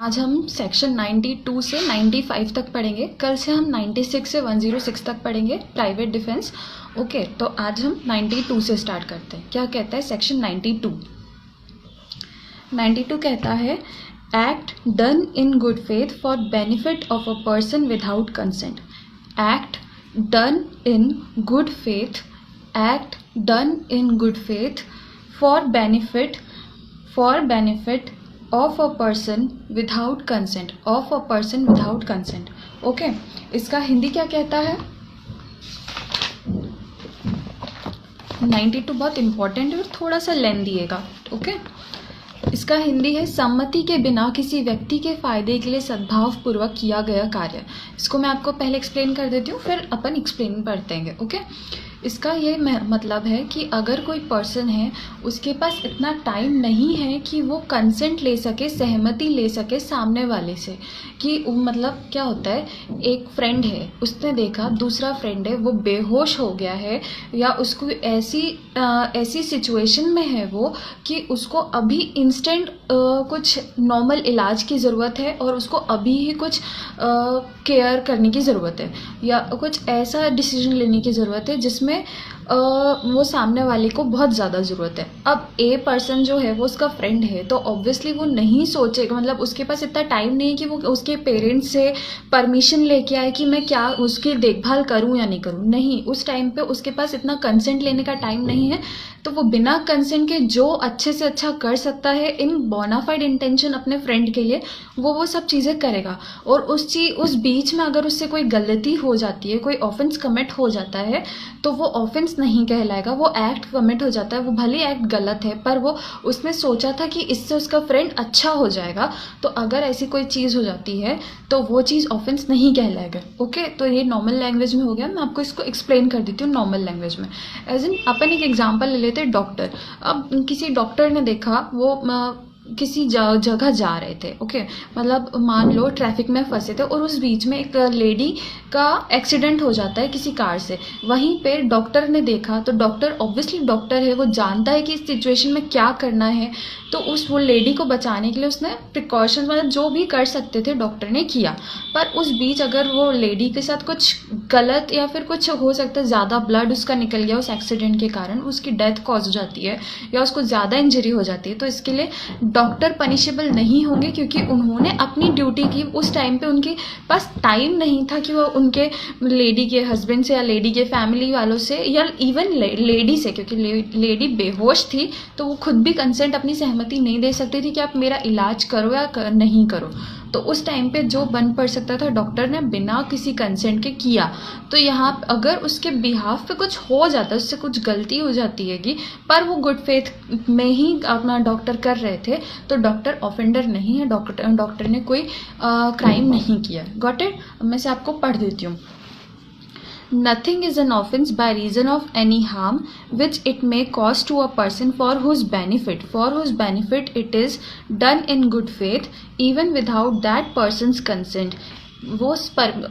आज हम सेक्शन 92 से 95 तक पढ़ेंगे। कल से हम 96 से 106 तक पढ़ेंगे प्राइवेट डिफेंस। ओके, तो आज हम 92 से स्टार्ट करते हैं। क्या कहता है सेक्शन 92 कहता है act done in good faith for benefit of a person without consent. Act done in good faith, act done in good faith for benefit of a person without consent, of a person without consent. Okay, इसका हिंदी क्या कहता है? 92 बहुत important है और थोड़ा सा lengthy है। ओके, इसका हिंदी है सम्मति के बिना किसी व्यक्ति के फायदे के लिए सद्भावपूर्वक किया गया कार्य। इसको मैं आपको पहले एक्सप्लेन कर देती हूँ, फिर अपन एक्सप्लेन करते हैं। ओके, इसका ये मतलब है कि अगर कोई पर्सन है, उसके पास इतना टाइम नहीं है कि वो कंसेंट ले सके, सहमति ले सके सामने वाले से, कि मतलब क्या होता है, एक फ्रेंड है, उसने देखा दूसरा फ्रेंड है वो बेहोश हो गया है, या उसको ऐसी सिचुएशन में है वो कि उसको अभी इंस्टेंट कुछ नॉर्मल इलाज की ज़रूरत है और उसको अभी ही कुछ केयर करने की ज़रूरत है, या कुछ ऐसा डिसीजन लेने की ज़रूरत है जिसमें वो सामने वाले को बहुत ज़्यादा ज़रूरत है। अब ए पर्सन जो है वो उसका फ्रेंड है, तो ऑब्वियसली वो नहीं सोचेगा, मतलब उसके पास इतना टाइम नहीं है कि वो उसके पेरेंट्स से परमिशन लेके आए कि मैं क्या उसकी देखभाल करूं या नहीं करूं। नहीं, उस टाइम पे उसके पास इतना कंसेंट लेने का टाइम नहीं है, तो वो बिना कंसेंट के जो अच्छे से अच्छा कर सकता है इन बोनाफाइड इंटेंशन अपने फ्रेंड के लिए, वो सब चीज़ें करेगा। और उस बीच में अगर उससे कोई गलती हो जाती है, कोई ऑफेंस कमिट हो जाता है, तो वो ऑफेंस नहीं कहलाएगा, वो एक्ट कमिट हो जाता है। वो भले एक्ट गलत है, पर वो उसने सोचा था कि इससे उसका फ्रेंड अच्छा हो जाएगा, तो अगर ऐसी कोई चीज़ हो जाती है तो वो चीज़ ऑफेंस नहीं कहलाएगा। ओके, तो ये नॉर्मल लैंग्वेज में हो गया। मैं आपको इसको एक्सप्लेन कर देती हूँ नॉर्मल लैंग्वेज में। एज इन अपन एक एग्जाम्पल ले लेते हैं, डॉक्टर। अब किसी डॉक्टर ने देखा वो किसी जगह जा रहे थे। ओके, मतलब मान लो ट्रैफिक में फंसे थे और उस बीच में एक लेडी का एक्सीडेंट हो जाता है किसी कार से। वहीं पे डॉक्टर ने देखा, तो डॉक्टर ऑब्वियसली डॉक्टर है, वो जानता है कि इस सिचुएशन में क्या करना है, तो वो लेडी को बचाने के लिए उसने प्रिकॉशंस, मतलब जो भी कर सकते थे डॉक्टर ने किया। पर उस बीच अगर वो लेडी के साथ कुछ गलत या फिर कुछ हो सकता है, ज़्यादा ब्लड उसका निकल गया उस एक्सीडेंट के कारण, उसकी डेथ कॉज हो जाती है या उसको ज़्यादा इंजरी हो जाती है, तो इसके लिए डॉक्टर पनिशेबल नहीं होंगे, क्योंकि उन्होंने अपनी ड्यूटी की। उस टाइम पे उनके पास टाइम नहीं था कि वो उनके लेडी के हस्बैंड से या लेडी के फैमिली वालों से या इवन लेडी से, क्योंकि लेडी बेहोश थी, तो वो खुद भी कंसेंट, अपनी सहमति नहीं दे सकती थी कि आप मेरा इलाज करो या नहीं करो। तो उस टाइम पे जो बन पड़ सकता था, डॉक्टर ने बिना किसी कंसेंट के किया। तो यहाँ अगर उसके बिहाफ पे कुछ हो जाता है, उससे कुछ गलती हो जाती है कि, पर वो गुड फेथ में ही अपना डॉक्टर कर रहे थे, तो डॉक्टर ऑफेंडर नहीं है, डॉक्टर ने कोई क्राइम नहीं किया। Got it? मैं से आपको पढ़ देती हूँ। Nothing is an offense by reason of any harm which it may cause to a person for whose benefit it is done in good faith, even without that person's consent. वो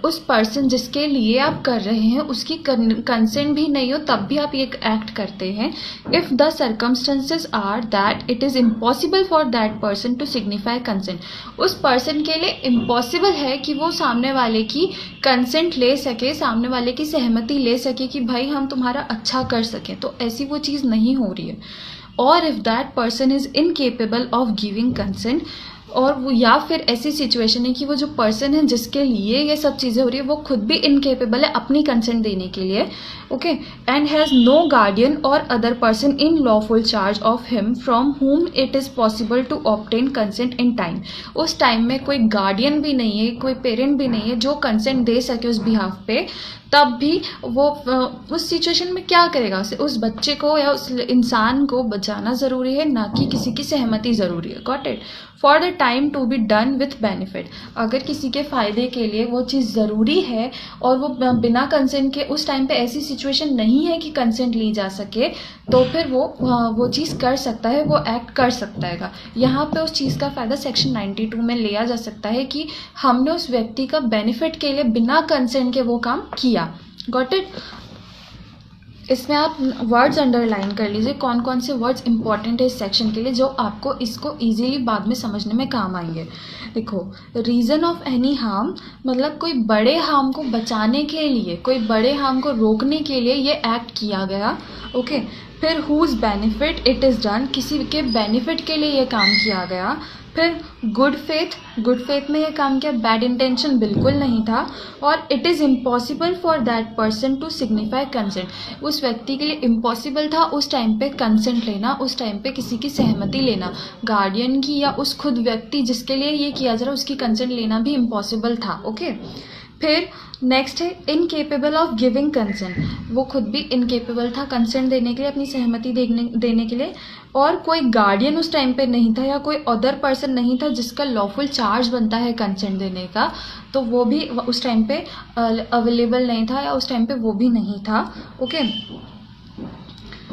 उस person जिसके लिए आप कर रहे हैं उसकी consent भी नहीं हो, तब भी आप ये एक्ट करते हैं। If the circumstances are that it is impossible for that person to signify consent, उस पर्सन के लिए इम्पॉसिबल है कि वो सामने वाले की कंसेंट ले सके, सामने वाले की सहमति ले सके कि भाई हम तुम्हारा अच्छा कर सकें, तो ऐसी वो चीज़ नहीं हो रही है। और if that person is incapable of giving consent, और वो या फिर ऐसी सिचुएशन है कि वो जो पर्सन है जिसके लिए ये सब चीज़ें हो रही है वो खुद भी इनकेपेबल है अपनी कंसेंट देने के लिए। Okay, and has no guardian or other person in lawful charge of him from whom it is possible to obtain consent in time. उस टाइम में कोई गार्डियन भी नहीं है, कोई पेरेंट भी नहीं है जो कंसेंट दे सके उस बिहाफ पे, तब भी वो उस सिचुएशन में क्या करेगा? उस बच्चे को या उस इंसान को बचाना ज़रूरी है, ना कि किसी की सहमति ज़रूरी है। Got it? For the time to be done with benefit, अगर किसी के फ़ायदे के लिए वो चीज़ ज़रूरी है और वो बिना कंसेंट के उस टाइम पे ऐसी सिचुएशन नहीं है कि कंसेंट ली जा सके, तो फिर वो चीज़ कर सकता है, वो एक्ट कर सकता है। यहाँ पे उस चीज़ का फ़ायदा सेक्शन 92 में लिया जा सकता है कि हमने उस व्यक्ति का बेनिफिट के लिए बिना कंसेंट के वो काम किया। Got it? इसमें आप वर्ड्स अंडरलाइन कर लीजिए, कौन कौन से वर्ड्स इंपॉर्टेंट है इस सेक्शन के लिए, जो आपको इसको इजीली बाद में समझने में काम आएंगे। देखो, रीज़न ऑफ एनी हार्म मतलब कोई बड़े हार्म को बचाने के लिए, कोई बड़े हार्म को रोकने के लिए ये एक्ट किया गया। ओके, फिर whose benefit it is done, किसी के बेनिफिट के लिए ये काम किया गया। फिर गुड फेथ में ये काम किया, बैड इंटेंशन बिल्कुल नहीं था। और it is impossible for that person to signify consent, उस व्यक्ति के लिए इम्पॉसिबल था उस टाइम पे कंसेंट लेना, उस टाइम पे किसी की सहमति लेना, गार्डियन की या उस खुद व्यक्ति जिसके लिए ये किया जा रहा है उसकी कंसेंट लेना भी इम्पॉसिबल था। ओके, फिर नेक्स्ट है इनकेपेबल ऑफ गिविंग कंसेंट, वो खुद भी इनकेपेबल था कंसेंट देने के लिए, अपनी सहमति देने के लिए। और कोई गार्डियन उस टाइम पे नहीं था या कोई अदर पर्सन नहीं था जिसका लॉफुल चार्ज बनता है कंसेंट देने का, तो वो भी उस टाइम पे अवेलेबल नहीं था या उस टाइम पे वो भी नहीं था। ओके,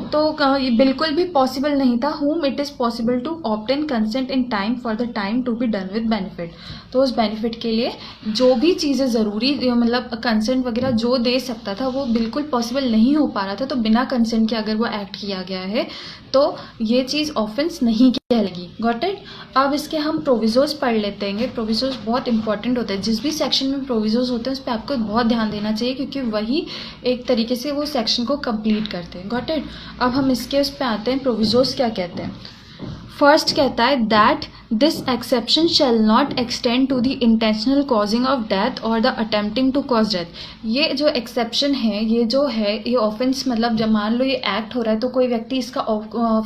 तो ये बिल्कुल भी पॉसिबल नहीं था। whom it is possible to obtain consent in time for the time to be done with benefit, तो उस बेनिफिट के लिए जो भी चीज़ें ज़रूरी मतलब कंसेंट वगैरह जो दे सकता था वो बिल्कुल पॉसिबल नहीं हो पा रहा था, तो बिना कंसेंट के अगर वो एक्ट किया गया है तो ये चीज़ ऑफेंस नहीं कहलाएगी। Got it. अब इसके हम प्रोविजोज पढ़ लेते हैं। प्रोविजोज बहुत इंपॉर्टेंट होते हैं, जिस भी सेक्शन में प्रोविजोज होते हैं उस पर आपको बहुत ध्यान देना चाहिए क्योंकि वही एक तरीके से वो सेक्शन को कंप्लीट करते हैं। Got it. अब हम इसके उस पर आते हैं, प्रोविजोज क्या कहते हैं। फर्स्ट कहता है that this exception shall not extend to the intentional causing of death और the attempting to cause death. ये जो एक्सेप्शन है, ये जो है, ये ऑफेंस मतलब जब मान लो ये एक्ट हो रहा है तो कोई व्यक्ति इसका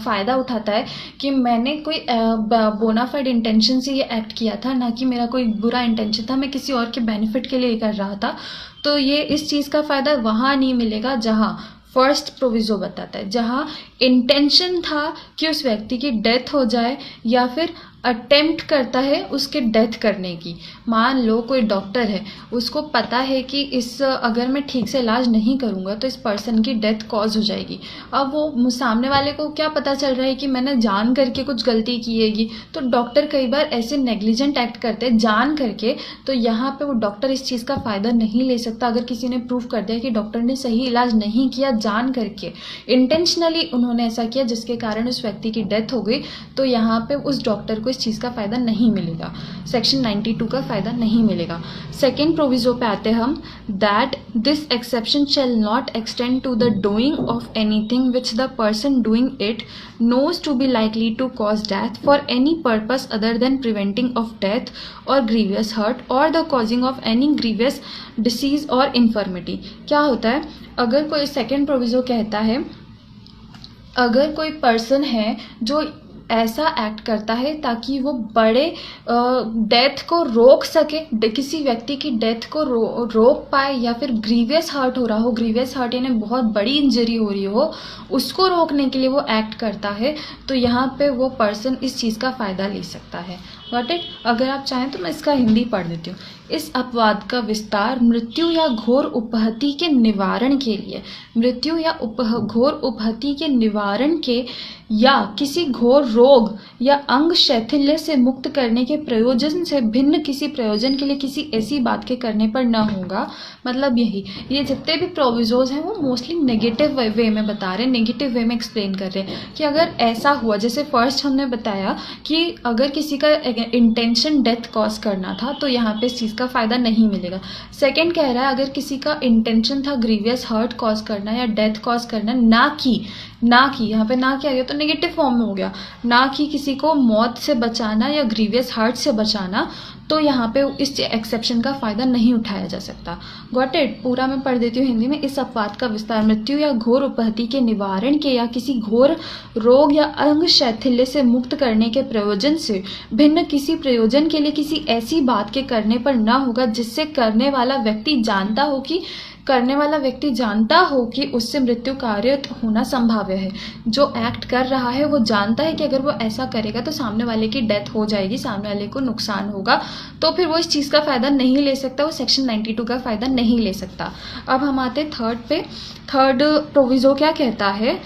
फ़ायदा उठाता है कि मैंने कोई बोनाफाइड इंटेंशन से ये एक्ट किया था, ना कि मेरा कोई बुरा इंटेंशन था, मैं किसी और के बेनिफिट के लिए कर रहा था, तो ये इस चीज़ का फ़ायदा वहाँ नहीं मिलेगा जहाँ फर्स्ट प्रोविज़ो बताता है, जहाँ इंटेंशन था कि उस व्यक्ति की डेथ हो जाए या फिर अटेम्प्ट करता है उसके डेथ करने की। मान लो कोई डॉक्टर है, उसको पता है कि इस अगर मैं ठीक से इलाज नहीं करूँगा तो इस पर्सन की डेथ कॉज हो जाएगी। अब वो सामने वाले को क्या पता चल रहा है कि मैंने जान करके कुछ गलती की हैगी, तो डॉक्टर कई बार ऐसे नेग्लिजेंट एक्ट करते हैं जान करके, तो यहाँ पे वो डॉक्टर इस चीज़ का फ़ायदा नहीं ले सकता। अगर किसी ने प्रूव कर दिया कि डॉक्टर ने सही इलाज नहीं किया, जान करके इंटेंशनली उन्होंने ऐसा किया जिसके कारण उस व्यक्ति की डेथ हो गई, तो यहाँ पे उस डॉक्टर को इस चीज़ का फ़ायदा नहीं मिलेगा, सेक्शन 92 का फ़ायदा नहीं मिलेगा। सेकेंड प्रोविज़ो पे आते हम, that this exception shall not extend to the doing of anything which the person doing it knows to be likely to cause death for any purpose other than preventing of death or grievous hurt or the causing of any grievous disease or infirmity। क्या होता है, अगर कोई second proviso कहता है अगर कोई person है जो ऐसा एक्ट करता है ताकि वो बड़े डेथ को रोक सके, किसी व्यक्ति की डेथ को रोक पाए, या फिर ग्रीवियस हर्ट हो रहा हो, ग्रीवियस हर्ट यानी बहुत बड़ी इंजरी हो रही हो, उसको रोकने के लिए वो एक्ट करता है, तो यहाँ पे वो पर्सन इस चीज़ का फ़ायदा ले सकता है। Got it. अगर आप चाहें तो मैं इसका हिंदी पढ़ देती हूँ। इस अपवाद का विस्तार मृत्यु या घोर उपहति के निवारण के लिए, मृत्यु या घोर उपहति के निवारण के या किसी घोर रोग या अंग शैथिल्य से मुक्त करने के प्रयोजन से भिन्न किसी प्रयोजन के लिए किसी ऐसी बात के करने पर न होगा। मतलब यही, ये जितने भी प्रोविजोज हैं वो मोस्टली नेगेटिव वे में बता रहे हैं, नेगेटिव वे में एक्सप्लेन कर रहे हैं कि अगर ऐसा हुआ, जैसे फर्स्ट हमने बताया कि अगर किसी का इंटेंशन डेथ कॉज करना था तो यहाँ पे इस चीज़ का फ़ायदा नहीं मिलेगा। सेकेंड कह रहा है अगर किसी का इंटेंशन था ग्रीवियस हर्ट कॉज करना या डेथ कॉज करना, ना कि यहाँ पे ना क्या गया तो नेगेटिव फॉर्म में हो गया, ना कि किसी को मौत से बचाना या ग्रीवियस हर्ट से बचाना, तो यहाँ पे इस एक्सेप्शन का फ़ायदा नहीं उठाया जा सकता। Got it. पूरा मैं पढ़ देती हूँ हिंदी में। इस अपवाद का विस्तार मृत्यु या घोर उपहति के निवारण के या किसी घोर रोग या अंग शैथिल्य से मुक्त करने के प्रयोजन से भिन्न किसी प्रयोजन के लिए किसी ऐसी बात के करने पर न होगा जिससे करने वाला व्यक्ति जानता हो कि उससे मृत्यु कार्य होना संभाव्य है। जो एक्ट कर रहा है वो जानता है कि अगर वो ऐसा करेगा तो सामने वाले की डेथ हो जाएगी, सामने वाले को नुकसान होगा, तो फिर वो इस चीज़ का फ़ायदा नहीं ले सकता, वो सेक्शन 92 का फ़ायदा नहीं ले सकता। अब हम आते थर्ड पे। थर्ड प्रोविज़ो क्या कहता है,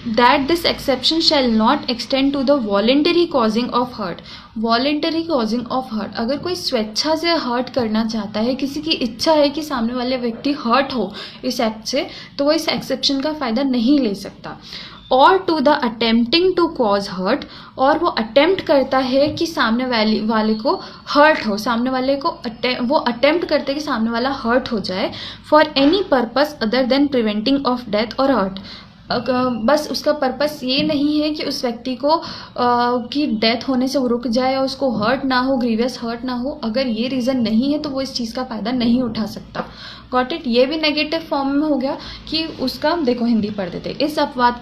that this exception shall not extend to the voluntary causing of hurt। voluntary causing of hurt, अगर कोई स्वेच्छा से हर्ट करना चाहता है, किसी की इच्छा है कि सामने वाले व्यक्ति हर्ट हो इस एक्ट से, तो वो इस एक्सेप्शन का फ़ायदा नहीं ले सकता। और to the attempting to cause hurt, और वो अटेम्प्ट करता है कि सामने वाले को हर्ट हो, सामने वाले को वो अटेम्प्ट करते हैं कि सामने वाला हर्ट हो जाए, for any purpose other than preventing of death और हर्ट। बस उसका पर्पस ये नहीं है कि उस व्यक्ति को की डेथ होने से वो रुक जाए और उसको हर्ट ना हो, ग्रीवियस हर्ट ना हो। अगर ये रीज़न नहीं है तो वो इस चीज़ का फ़ायदा नहीं उठा सकता। Got it. ये भी नेगेटिव फॉर्म में हो गया कि उसका, देखो हिंदी पढ़ देते। इस अपवाद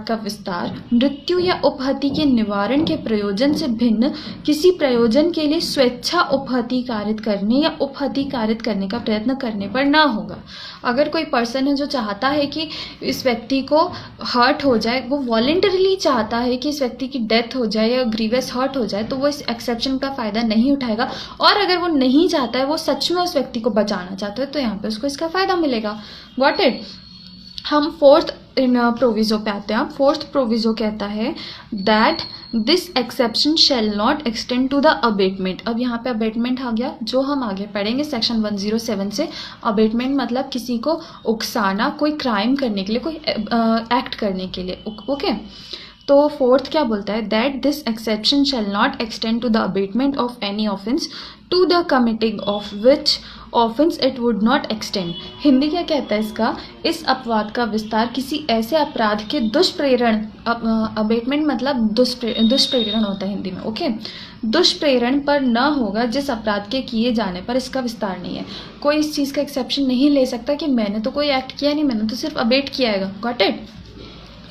का विस्तार मृत्यु या उपहति के निवारण के प्रयोजन से भिन्न किसी प्रयोजन के लिए स्वेच्छा उपहति कारित करने या उपहति कारित करने का प्रयत्न करने पर ना होगा। अगर कोई पर्सन है जो चाहता है कि इस व्यक्ति को हर्ट हो जाए, वो वॉलेंटरली चाहता है कि इस व्यक्ति की डेथ हो जाए या ग्रीवियस हर्ट हो जाए, तो वो इस एक्सेप्शन का फ़ायदा नहीं उठाएगा। और अगर वो नहीं चाहता है, वो सच में उस व्यक्ति को बचाना चाहता है, तो यहाँ पे उसको इसका फ़ायदा मिलेगा। Got it. हम फोर्थ प्रोविजो पे आते हैं। फोर्थ प्रोविजो कहता है that this exception shall not extend to the abetment. अब यहाँ पे अबेटमेंट आ गया, जो हम आगे पढ़ेंगे सेक्शन 107 से। अबेटमेंट मतलब किसी को उकसाना, कोई क्राइम करने के लिए, कोई एक्ट करने के लिए। ओके। तो फोर्थ क्या बोलता है, that this exception shall not extend to the abetment of any offence to the committing of which offence it would not extend. Hindi क्या कहता है इसका, इस अपवाद का विस्तार किसी ऐसे अपराध के दुष्प्रेरण, अबेटमेंट मतलब दुष्प्रेरण होता है हिंदी में। ओके। दुष्प्रेरण पर न होगा जिस अपराध के किए जाने पर इसका विस्तार नहीं है। कोई इस चीज़ का एक्सेप्शन नहीं ले सकता कि मैंने तो कोई एक्ट किया नहीं, मैंने तो सिर्फ अबेट किया है। Got it.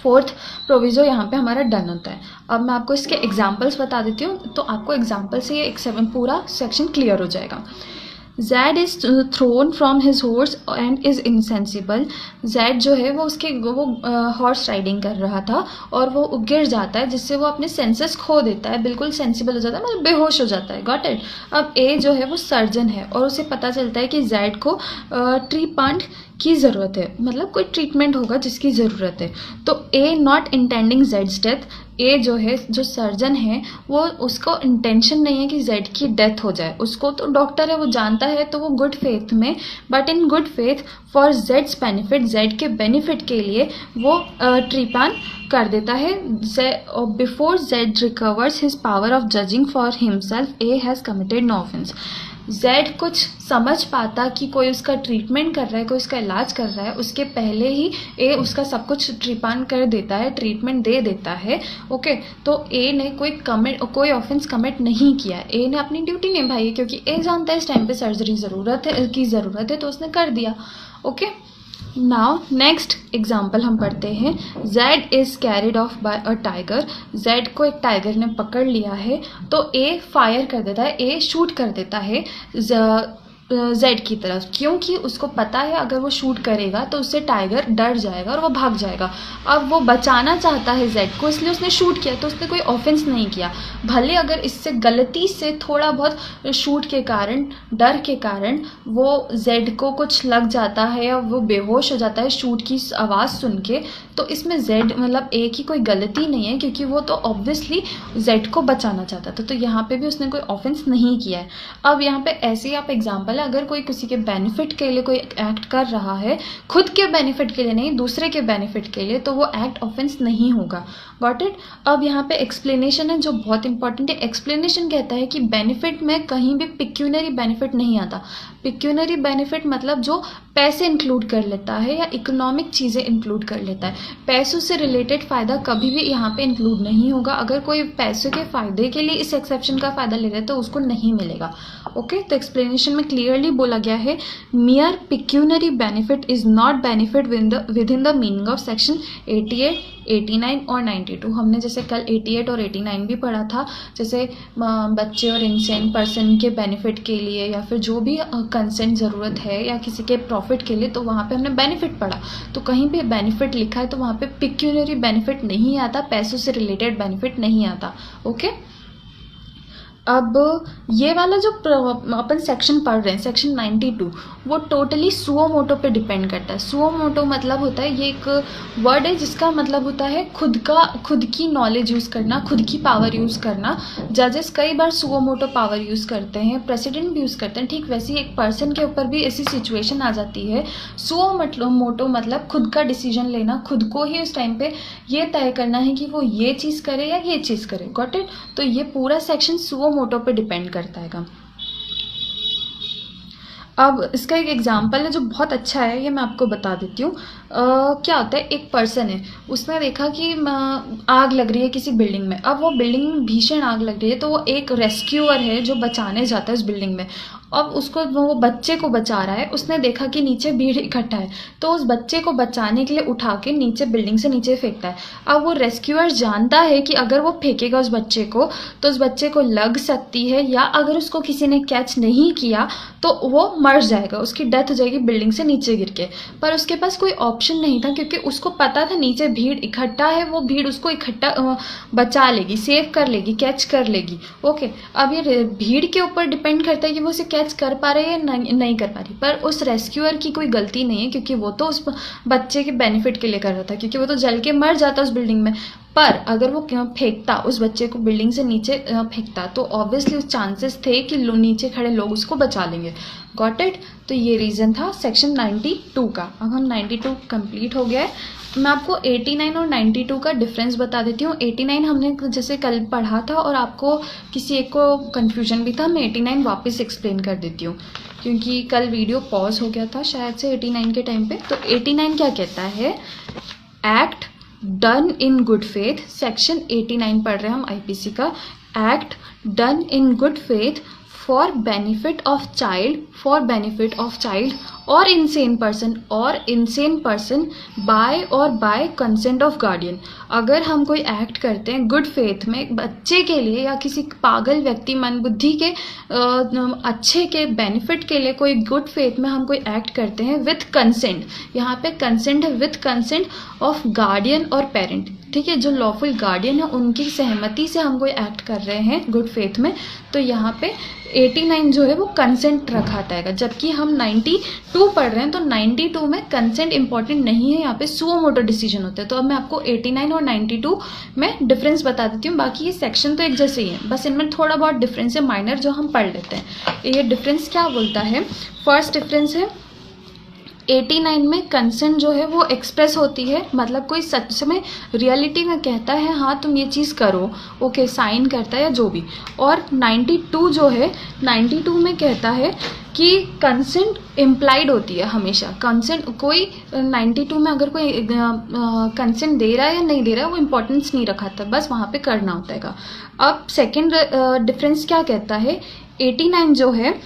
फोर्थ प्रोविजो यहाँ पे हमारा डन होता है। अब मैं आपको इसके एग्जाम्पल्स बता देती हूँ, तो आपको एग्जाम्पल से ये पूरा सेक्शन क्लियर हो जाएगा। Zed is thrown from his horse and is insensible। Zed जो है वो हॉर्स राइडिंग कर रहा था और वो गिर जाता है, जिससे वो अपने सेंसेस खो देता है, बिल्कुल सेंसिबल हो जाता है, मतलब बेहोश हो जाता है। Got it. अब ए जो है वो सर्जन है और उसे पता चलता है कि Zed को ट्रीटमेंट की ज़रूरत है, मतलब कोई ट्रीटमेंट होगा जिसकी ज़रूरत है। तो ए नॉट इंटेंडिंग Zed's डेथ, ए जो है, जो सर्जन है, वो उसको इंटेंशन नहीं है कि जेड की डेथ हो जाए। उसको तो डॉक्टर है, वो जानता है, तो वो गुड फेथ में, but in good faith for जेड्स बेनिफिट, जेड के बेनिफिट के लिए वो ट्रीपान कर देता है। Before Z recovers his power of judging for himself, A has committed no offence. Z कुछ समझ पाता कि कोई उसका ट्रीटमेंट कर रहा है, कोई उसका इलाज कर रहा है, उसके पहले ही ए उसका सब कुछ ट्रीपान कर देता है, ट्रीटमेंट दे देता है। ओके। तो ए ने कोई ऑफेंस कमिट नहीं किया। ए ने अपनी ड्यूटी निभाई है, क्योंकि ए जानता है इस टाइम पे सर्जरी की ज़रूरत है, तो उसने कर दिया। ओके। नाउ नेक्स्ट एग्जाम्पल हम पढ़ते हैं। Z is carried off by a tiger. Z को एक टाइगर ने पकड़ लिया है, तो ए फायर कर देता है, ए शूट कर देता है जेड की तरफ, क्योंकि उसको पता है अगर वो शूट करेगा तो उससे टाइगर डर जाएगा और वो भाग जाएगा। अब वो बचाना चाहता है जेड को, इसलिए उसने शूट किया, तो उसने कोई ऑफेंस नहीं किया। भले अगर इससे गलती से थोड़ा बहुत शूट के कारण, डर के कारण वो जेड को कुछ लग जाता है या वो बेहोश हो जाता है शूट की आवाज़ सुन के, तो इसमें जेड मतलब ए की कोई गलती नहीं है, क्योंकि वो तो ऑब्वियसली जेड को बचाना चाहता था। तो यहाँ पे भी उसने कोई ऑफेंस नहीं किया है। अब यहाँ पे ऐसे ही आप एग्जाम्पल, अगर कोई किसी के बेनिफिट के लिए कोई एक्ट कर रहा है, खुद के बेनिफिट के लिए नहीं, दूसरे के बेनिफिट के लिए, तो वो एक्ट ऑफेंस नहीं होगा। Got it. अब यहाँ पे एक्सप्लेनेशन है जो बहुत इंपॉर्टेंट है। एक्सप्लेनेशन कहता है कि बेनिफिट में कहीं भी पिक्यूनरी बेनिफिट नहीं आता। पिक्यूनरी बेनिफिट मतलब जो पैसे इंक्लूड कर लेता है या इकोनॉमिक चीज़ें इंक्लूड कर लेता है। पैसों से रिलेटेड फ़ायदा कभी भी यहाँ पे इंक्लूड नहीं होगा। अगर कोई पैसों के फ़ायदे के लिए इस एक्सेप्शन का फ़ायदा ले रहा है तो उसको नहीं मिलेगा। ओके। तो एक्सप्लेनेशन में क्लियरली बोला गया है, मियर pecuniary benefit is not benefit with in the meaning of section 88, 89 और 92। हमने जैसे कल 88 और 89 भी पढ़ा था, जैसे बच्चे और इंसेन पर्सन के बेनिफिट के लिए या फिर जो भी कंसेंट ज़रूरत है या किसी के प्रॉफिट के लिए, तो वहाँ पे हमने बेनिफिट पढ़ा। तो कहीं भी बेनिफिट लिखा है तो वहाँ पे पिक्यूनरी बेनिफिट नहीं आता, पैसों से रिलेटेड बेनिफिट नहीं आता। ओके। अब ये वाला जो अपन सेक्शन पढ़ रहे हैं, सेक्शन 92, वो टोटली सुओ मोटो पे डिपेंड करता है। सुओ मोटो मतलब होता है, ये एक वर्ड है जिसका मतलब होता है खुद की नॉलेज यूज़ करना, खुद की पावर यूज़ करना। जजेस कई बार सुओ मोटो पावर यूज़ करते हैं, प्रेसिडेंट भी यूज़ करते हैं। ठीक वैसे ही एक पर्सन के ऊपर भी ऐसी सिचुएशन आ जाती है। सुओ मोटो मतलब खुद का डिसीजन लेना, खुद को ही उस टाइम पे ये तय करना है कि वो ये चीज़ करे या ये चीज़ करे। Got it? तो ये पूरा सेक्शन सुओ मोटो पे डिपेंड करता है। अब इसका एक एग्जांपल है जो बहुत अच्छा है, ये मैं आपको बता देती हूँ। क्या होता है, एक पर्सन है, उसने देखा कि आग लग रही है किसी बिल्डिंग में। अब वो बिल्डिंग में भीषण आग लग रही है, तो वो एक रेस्क्यूअर है जो बचाने जाता है उस बिल्डिंग में। अब उसको, वो बच्चे को बचा रहा है, उसने देखा कि नीचे भीड़ इकट्ठा है, तो उस बच्चे को बचाने के लिए उठा के नीचे बिल्डिंग से नीचे फेंकता है। अब वो रेस्क्यूअर जानता है कि अगर वो फेंकेगा उस बच्चे को तो उस बच्चे को लग सकती है, या अगर उसको किसी ने कैच नहीं किया तो वो मर जाएगा, उसकी डेथ हो जाएगी बिल्डिंग से नीचे गिर के। पर उसके पास कोई ऑप्शन नहीं था, क्योंकि उसको पता था नीचे भीड़ इकट्ठा है, वो भीड़ उसको इकट्ठा बचा लेगी, सेव कर लेगी, कैच कर लेगी। ओके, अब ये भीड़ के ऊपर डिपेंड करता है कि वो उसे कैच कर पा रहे हैं या नहीं कर पा रही। पर उस रेस्क्यूअर की कोई गलती नहीं है, क्योंकि वो तो उस बच्चे के बेनिफिट के लिए कर रहा था, क्योंकि वो तो जल के मर जाता उस बिल्डिंग में। पर अगर वो फेंकता, उस बच्चे को बिल्डिंग से नीचे फेंकता, तो ऑब्वियसली उस चांसेस थे कि नीचे खड़े लोग उसको बचा लेंगे। Got it? तो ये रीज़न था सेक्शन 92 का। अब हम 92 कंप्लीट हो गया है। मैं आपको 89 और 92 का डिफरेंस बता देती हूँ। 89 हमने जैसे कल पढ़ा था और आपको किसी एक को कन्फ्यूजन भी था, मैं 89 वापस एक्सप्लेन कर देती हूँ, क्योंकि कल वीडियो पॉज हो गया था शायद से 89 के टाइम पे। तो 89 क्या कहता है? Act done in good faith, section 89 पढ़ रहे हैं हम आईपीसी का। Act done in good faith for benefit of child or insane person by consent of guardian. अगर हम कोई एक्ट करते हैं गुड फेथ में बच्चे के लिए या किसी पागल व्यक्ति मंदबुद्धि के अच्छे के बेनिफिट के लिए, कोई गुड फेथ में हम कोई एक्ट करते हैं विथ कंसेंट, यहाँ पे कंसेंट है, विथ कंसेंट ऑफ गार्डियन और पेरेंट। ठीक है, जो लॉफुल गार्डियन है उनकी सहमति से हम कोई एक्ट कर रहे हैं गुड फेथ में, तो यहाँ पे 89 जो है वो कंसेंट रखाता है। जबकि हम 92 पढ़ रहे हैं, तो 92 में कंसेंट इंपॉर्टेंट नहीं है, यहाँ पे सुओ मोटो डिसीजन होता है। तो अब मैं आपको 89 और 92 में डिफरेंस बता देती हूँ। बाकी ये सेक्शन तो एक जैसे ही है, बस इनमें थोड़ा बहुत डिफरेंस है माइनर, जो हम पढ़ लेते हैं। ये डिफरेंस क्या बोलता है? फर्स्ट डिफरेंस है 89 में कंसेंट जो है वो एक्सप्रेस होती है, मतलब कोई सच में रियलिटी में कहता है हाँ तुम ये चीज़ करो, ओके, साइन करता है या जो भी। और 92 जो है, 92 में कहता है कि कंसेंट इम्प्लाइड होती है हमेशा। कंसेंट कोई 92 में अगर कोई कंसेंट दे रहा है या नहीं दे रहा है वो इम्पोर्टेंस नहीं रखाता, बस वहाँ पे करना होता है। अब सेकेंड डिफरेंस क्या कहता है? 89 जो है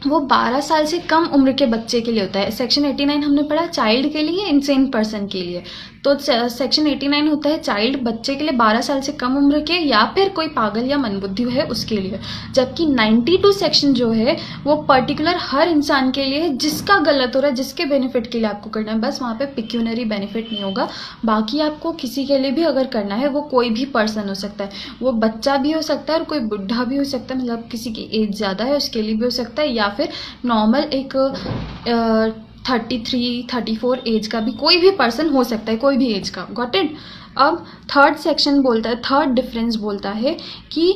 वो 12 साल से कम उम्र के बच्चे के लिए होता है। सेक्शन 89 हमने पढ़ा चाइल्ड के लिए, इंसेन पर्सन के लिए। तो सेक्शन 89 होता है चाइल्ड, बच्चे के लिए 12 साल से कम उम्र के, या फिर कोई पागल या मंदबुद्धि है उसके लिए। जबकि 92 सेक्शन जो है वो पर्टिकुलर हर इंसान के लिए है, जिसका गलत हो रहा है, जिसके बेनिफिट के लिए आपको करना है। बस वहाँ पे पिक्यूनरी बेनिफिट नहीं होगा, बाकी आपको किसी के लिए भी अगर करना है, वो कोई भी पर्सन हो सकता है, वो बच्चा भी हो सकता है और कोई बुढ़ा भी हो सकता है, मतलब किसी की एज ज़्यादा है उसके लिए भी हो सकता है, या फिर नॉर्मल एक 33-34 एज का भी कोई भी पर्सन हो सकता है, कोई भी एज का। Got it? अब थर्ड सेक्शन बोलता है, थर्ड डिफरेंस बोलता है कि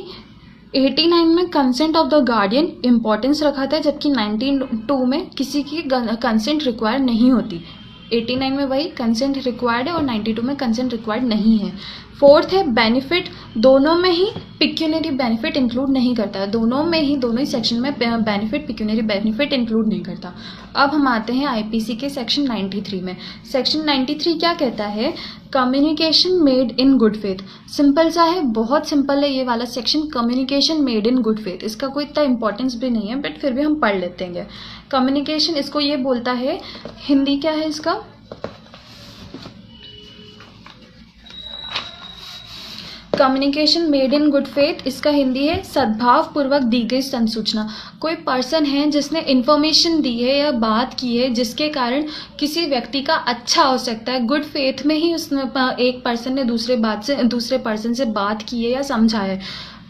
89 में consent of the guardian importance रखा था, जबकि 92 में किसी की कंसेंट रिक्वायर नहीं होती। 89 में वही कंसेंट रिक्वायर्ड है और 92 में कंसेंट रिक्वायर्ड नहीं है। फोर्थ है बेनिफिट, दोनों में ही पिक्यूनरी बेनिफिट इंक्लूड नहीं करता है, दोनों ही सेक्शन में बेनिफिट पिक्यूनरी बेनिफिट इंक्लूड नहीं करता। अब हम आते हैं आईपीसी के सेक्शन 93 में। सेक्शन 93 क्या कहता है? Communication made in good faith. Simple सा है, बहुत सिंपल है ये वाला section, communication made in good faith. इसका कोई इतना इंपॉर्टेंस भी नहीं है, बट फिर भी हम पढ़ लेते हैं। कम्युनिकेशन, इसको ये बोलता है, हिंदी क्या है इसका? Communication made in good faith, इसका हिंदी है सद्भाव पूर्वक दी गई संसूचना। कोई पर्सन है जिसने इन्फॉर्मेशन दी है या बात की है जिसके कारण किसी व्यक्ति का अच्छा हो सकता है, गुड फेथ में ही उसने एक पर्सन ने दूसरे पर्सन से बात की है या समझा है,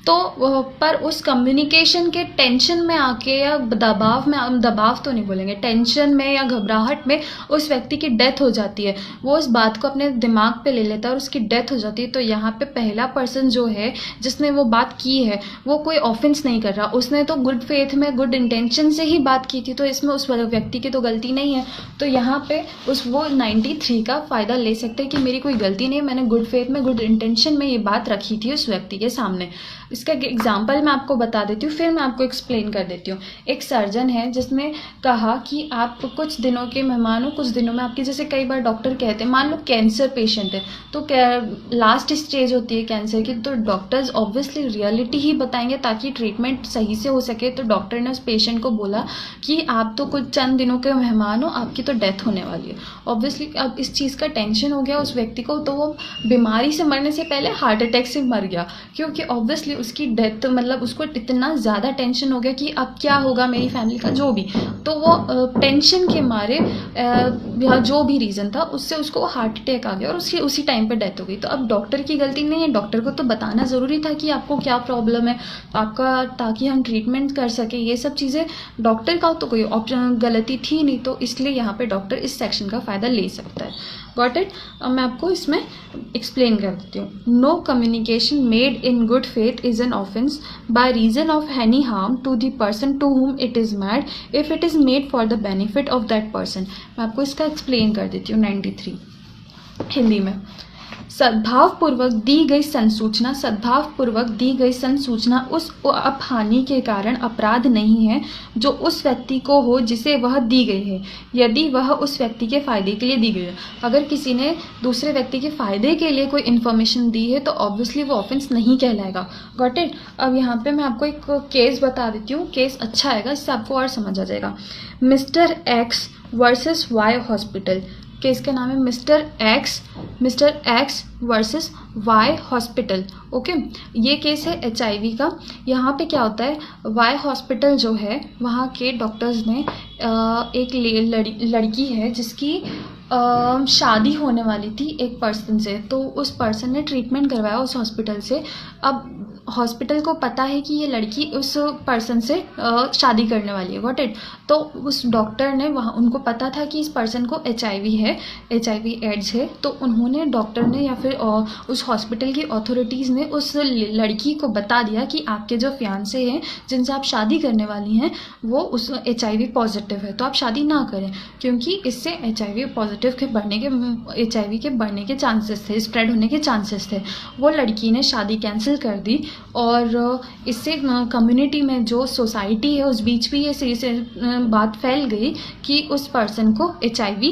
पर उस कम्युनिकेशन के टेंशन में आके या दबाव तो नहीं बोलेंगे, टेंशन में या घबराहट में उस व्यक्ति की डेथ हो जाती है, वो उस बात को अपने दिमाग पे ले लेता है और उसकी डेथ हो जाती है। तो यहाँ पे पहला पर्सन जो है जिसने वो बात की है वो कोई ऑफेंस नहीं कर रहा, उसने तो गुड फेथ में गुड इंटेंशन से ही बात की थी, तो इसमें उस व्यक्ति की तो गलती नहीं है। तो यहाँ पे वो 93 का फ़ायदा ले सकते हैं कि मेरी कोई गलती नहीं, मैंने गुड फेथ में गुड इंटेंशन में ये बात रखी थी उस व्यक्ति के सामने। इसका एग्जाम्पल मैं आपको बता देती हूँ, फिर मैं आपको एक्सप्लेन कर देती हूँ। एक सर्जन है जिसने कहा कि आप कुछ दिनों के मेहमान हो, कुछ दिनों में आपकी, जैसे कई बार डॉक्टर कहते हैं, मान लो कैंसर पेशेंट है तो लास्ट स्टेज होती है कैंसर की, तो डॉक्टर्स ऑब्वियसली रियलिटी ही बताएंगे ताकि ट्रीटमेंट सही से हो सके। तो डॉक्टर ने उस पेशेंट को बोला कि आप तो कुछ चंद दिनों के मेहमान हो, आपकी तो डेथ होने वाली है। ऑब्वियसली अब इस चीज़ का टेंशन हो गया उस व्यक्ति को, तो वो बीमारी से मरने से पहले हार्ट अटैक से मर गया, क्योंकि ऑब्वियसली उसकी डेथ मतलब उसको इतना ज़्यादा टेंशन हो गया कि अब क्या होगा मेरी फैमिली का, जो भी। तो वो टेंशन के मारे या जो भी रीज़न था उससे उसको हार्ट अटैक आ गया और उसकी उसी टाइम पे डेथ हो गई। तो अब डॉक्टर की गलती नहीं है, डॉक्टर को तो बताना ज़रूरी था कि आपको क्या प्रॉब्लम है आपका, ताकि हम ट्रीटमेंट कर सके। ये सब चीज़ें डॉक्टर का तो कोई ऑप्शन गलती थी नहीं, तो इसलिए यहाँ पे डॉक्टर इस सेक्शन का फ़ायदा ले सकता है। Got it? अब मैं आपको इसमें एक्सप्लेन कर देती हूँ। No communication made in good faith is an offence by reason of any harm to the person to whom it is made if it is made for the benefit of that person. मैं आपको इसका explain कर देती हूँ 93 हिंदी में। सद्भावपूर्वक दी गई संसूचना उस अपहानि के कारण अपराध नहीं है जो उस व्यक्ति को हो जिसे वह दी गई है, यदि वह उस व्यक्ति के फ़ायदे के लिए दी गई है। अगर किसी ने दूसरे व्यक्ति के फ़ायदे के लिए कोई इन्फॉर्मेशन दी है तो ऑब्वियसली वो ऑफेंस नहीं कहलाएगा। Got it? अब यहाँ पे मैं आपको एक केस बता देती हूँ, केस अच्छा आएगा, इससे आपको और समझ आ जाएगा। Mister X versus Y hospital. Case का नाम है Mister X versus Y hospital. Okay, ये केस है HIV का। यहाँ पे क्या होता है, वाई हॉस्पिटल जो है वहाँ के डॉक्टर्स ने एक लड़की है जिसकी शादी होने वाली थी एक पर्सन से, तो उस पर्सन ने ट्रीटमेंट करवाया उस हॉस्पिटल से। अब हॉस्पिटल को पता है कि ये लड़की उस पर्सन से शादी करने वाली है। What it? तो उस डॉक्टर ने वहाँ, उनको पता था कि इस पर्सन को HIV है, HIV एड्स है, तो उन्होंने, डॉक्टर ने या फिर उस हॉस्पिटल की अथॉरिटीज़ ने उस लड़की को बता दिया कि आपके जो फियांसे हैं जिनसे आप शादी करने वाली हैं वो उस HIV पॉजिटिव है, तो आप शादी ना करें, क्योंकि इससे HIV पॉजिटिव के HIV के बढ़ने के चांसेस थे, स्प्रेड होने के चांसेस थे। वो लड़की ने शादी कैंसिल कर दी और इससे कम्युनिटी में जो सोसाइटी है उस बीच भी ये बात फैल गई कि उस पर्सन को HIV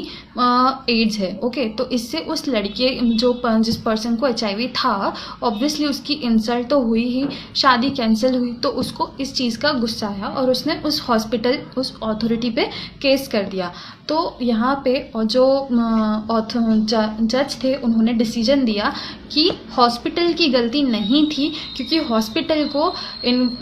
एड्स है। ओके, तो इससे उस लड़के जिस पर्सन को HIV था ऑब्वियसली उसकी इंसल्ट तो हुई ही, शादी कैंसिल हुई, तो उसको इस चीज़ का गुस्सा आया और उसने उस हॉस्पिटल, उस अथॉरिटी पे केस कर दिया। तो यहाँ पे जो जज थे उन्होंने डिसीजन दिया कि हॉस्पिटल की गलती नहीं थी, क्योंकि हॉस्पिटल को